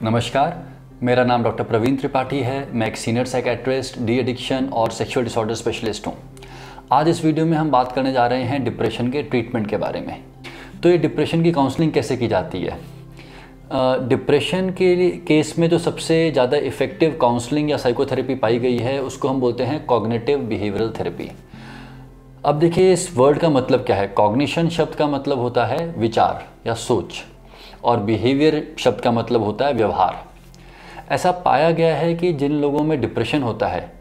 नमस्कार, मेरा नाम डॉक्टर प्रवीण त्रिपाठी है। मैं एक सीनियर साइकेट्रिस्ट, डी एडिक्शन और सेक्सुअल डिसऑर्डर स्पेशलिस्ट हूँ। आज इस वीडियो में हम बात करने जा रहे हैं डिप्रेशन के ट्रीटमेंट के बारे में। तो ये डिप्रेशन की काउंसलिंग कैसे की जाती है? डिप्रेशन के केस में जो सबसे ज़्यादा इफ़ेक्टिव काउंसलिंग या साइकोथेरेपी पाई गई है उसको हम बोलते हैं कॉग्निटिव बिहेवियरल थेरेपी। अब देखिए, इस वर्ड का मतलब क्या है। कॉग्निशन शब्द का मतलब होता है विचार या सोच, और बिहेवियर शब्द का मतलब होता है व्यवहार। ऐसा पाया गया है कि जिन लोगों में डिप्रेशन होता है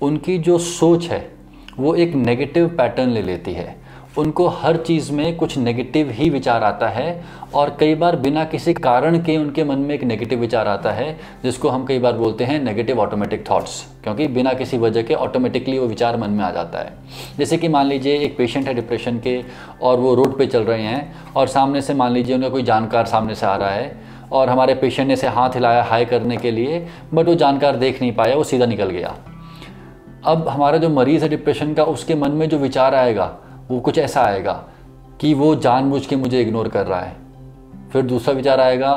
उनकी जो सोच है वो एक नेगेटिव पैटर्न ले लेती है। उनको हर चीज़ में कुछ नेगेटिव ही विचार आता है, और कई बार बिना किसी कारण के उनके मन में एक नेगेटिव विचार आता है, जिसको हम कई बार बोलते हैं नेगेटिव ऑटोमेटिक थॉट्स, क्योंकि बिना किसी वजह के ऑटोमेटिकली वो विचार मन में आ जाता है। जैसे कि मान लीजिए एक पेशेंट है डिप्रेशन के, और वो रोड पे चल रहे हैं और सामने से मान लीजिए उनका कोई जानकार सामने से आ रहा है, और हमारे पेशेंट ने से हाथ हिलाया हाय करने के लिए, बट वो जानकार देख नहीं पाया, वो सीधा निकल गया। अब हमारा जो मरीज़ है डिप्रेशन का, उसके मन में जो विचार आएगा वो कुछ ऐसा आएगा कि वो जानबूझ के मुझे इग्नोर कर रहा है। फिर दूसरा विचार आएगा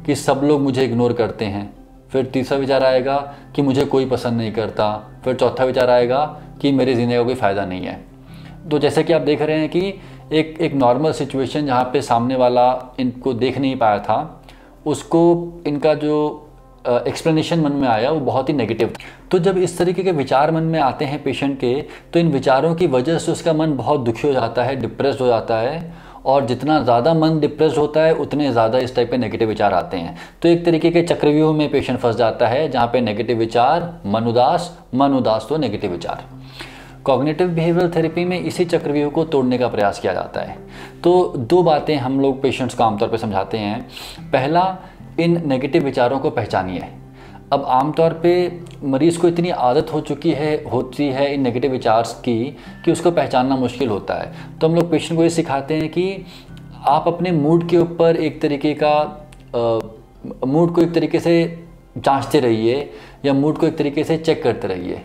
कि सब लोग मुझे इग्नोर करते हैं। फिर तीसरा विचार आएगा कि मुझे कोई पसंद नहीं करता। फिर चौथा विचार आएगा कि मेरे जीने का कोई फ़ायदा नहीं है। तो जैसे कि आप देख रहे हैं कि एक नॉर्मल सिचुएशन जहाँ पे सामने वाला इनको देख नहीं पाया था, उसको इनका जो एक्सप्लेनेशन मन में आया वो बहुत ही नेगेटिव था। तो जब इस तरीके के विचार मन में आते हैं पेशेंट के, तो इन विचारों की वजह से उसका मन बहुत दुखी हो जाता है, डिप्रेस्ड हो जाता है, और जितना ज़्यादा मन डिप्रेस्ड होता है उतने ज़्यादा इस टाइप के नेगेटिव विचार आते हैं। तो एक तरीके के चक्रव्यूह में पेशेंट फंस जाता है, जहाँ पे नेगेटिव विचार, मन उदास तो नेगेटिव विचार। कॉग्निटिव बिहेवियरल थेरेपी में इसी चक्रव्यूह को तोड़ने का प्रयास किया जाता है। तो दो बातें हम लोग पेशेंट्स को आमतौर पर समझाते हैं। पहला, इन नेगेटिव विचारों को पहचानिए। अब आमतौर पे मरीज़ को इतनी आदत होती है इन नेगेटिव विचार्स की कि उसको पहचानना मुश्किल होता है। तो हम लोग पेशेंट को ये सिखाते हैं कि आप अपने मूड के ऊपर एक तरीके से जांचते रहिए, या मूड को एक तरीके से चेक करते रहिए।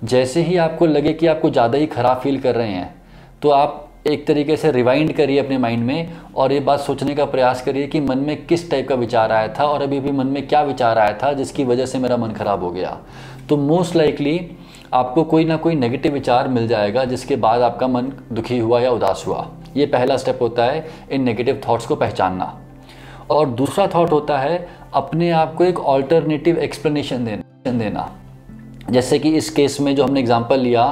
जैसे ही आपको लगे कि आपको ज़्यादा ही ख़राब फील कर रहे हैं, तो आप एक तरीके से रिवाइंड करिए अपने माइंड में, और ये बात सोचने का प्रयास करिए कि मन में किस टाइप का विचार आया था, और अभी भी मन में क्या विचार आया था जिसकी वजह से मेरा मन ख़राब हो गया। तो मोस्ट लाइकली आपको कोई ना कोई नेगेटिव विचार मिल जाएगा जिसके बाद आपका मन दुखी हुआ या उदास हुआ। ये पहला स्टेप होता है इन नेगेटिव थॉट्स को पहचानना। और दूसरा थॉट होता है अपने आप को एक ऑल्टरनेटिव एक्सप्लेनेशन देना। जैसे कि इस केस में जो हमने एग्जांपल लिया,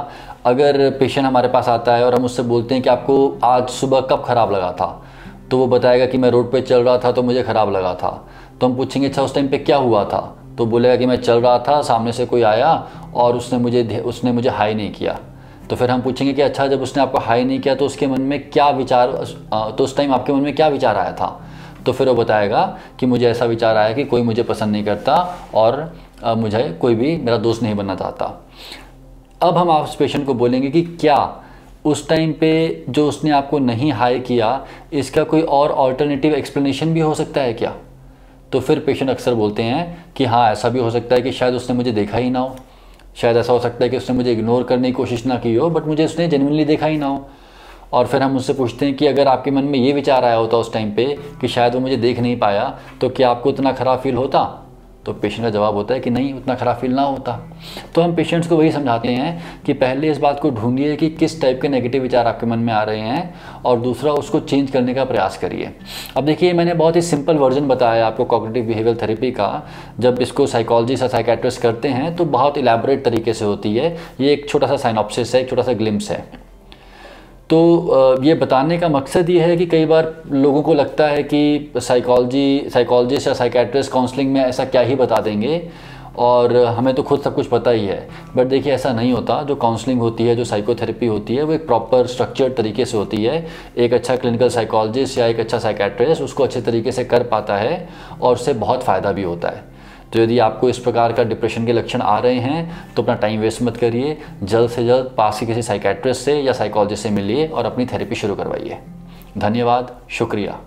अगर पेशेंट हमारे पास आता है और हम उससे बोलते हैं कि आपको आज सुबह कब ख़राब लगा था, तो वो बताएगा कि मैं रोड पे चल रहा था तो मुझे ख़राब लगा था। तो हम पूछेंगे अच्छा उस टाइम पे क्या हुआ था, तो बोलेगा कि मैं चल रहा था, सामने से कोई आया और उसने मुझे हाई नहीं किया। तो फिर हम पूछेंगे कि अच्छा जब उसने आपको हाई नहीं किया तो उसके मन में क्या विचार, तो उस टाइम आपके मन में क्या विचार आया था? तो फिर वो बताएगा कि मुझे ऐसा विचार आया कि कोई मुझे पसंद नहीं करता, और मुझे कोई भी मेरा दोस्त नहीं बनना चाहता। अब हम आप पेशेंट को बोलेंगे कि क्या उस टाइम पे जो उसने आपको नहीं हाई किया, इसका कोई और अल्टरनेटिव एक्सप्लेनेशन भी हो सकता है क्या? तो फिर पेशेंट अक्सर बोलते हैं कि हाँ, ऐसा भी हो सकता है कि शायद उसने मुझे देखा ही ना हो। शायद ऐसा हो सकता है कि उसने मुझे इग्नोर करने की कोशिश ना की हो, बट मुझे उसने जेन्युइनली देखा ही ना हो। और फिर हम उससे पूछते हैं कि अगर आपके मन में ये विचार आया होता उस टाइम पे कि शायद वो मुझे देख नहीं पाया, तो क्या आपको इतना ख़राब फील होता? तो पेशेंट का जवाब होता है कि नहीं, उतना ख़राब फील ना होता। तो हम पेशेंट्स को वही समझाते हैं कि पहले इस बात को ढूंढिए कि किस टाइप के नेगेटिव विचार आपके मन में आ रहे हैं, और दूसरा उसको चेंज करने का प्रयास करिए। अब देखिए, मैंने बहुत ही सिंपल वर्जन बताया आपको कॉग्निटिव बिहेवियरल थेरेपी का। जब इसको साइकोलॉजिस्ट या साइकेट्रिस्ट करते हैं तो बहुत इलैबोरेट तरीके से होती है। ये एक छोटा सा साइनॉप्सिस है, एक छोटा सा ग्लिम्स है। तो ये बताने का मकसद ये है कि कई बार लोगों को लगता है कि साइकोलॉजिस्ट या साइकेट्रिस्ट काउंसलिंग में ऐसा क्या ही बता देंगे, और हमें तो खुद सब कुछ पता ही है। बट देखिए, ऐसा नहीं होता। जो काउंसलिंग होती है, जो साइकोथेरेपी होती है, वो एक प्रॉपर स्ट्रक्चर्ड तरीके से होती है। एक अच्छा क्लिनिकल साइकोलॉजिस्ट या एक अच्छा साइकेट्रिस्ट उसको अच्छे तरीके से कर पाता है, और उससे बहुत फ़ायदा भी होता है। तो यदि आपको इस प्रकार का डिप्रेशन के लक्षण आ रहे हैं तो अपना टाइम वेस्ट मत करिए, जल्द से जल्द पास के किसी साइकेट्रिस्ट से या साइकोलॉजिस्ट से मिलिए और अपनी थेरेपी शुरू करवाइए। धन्यवाद, शुक्रिया।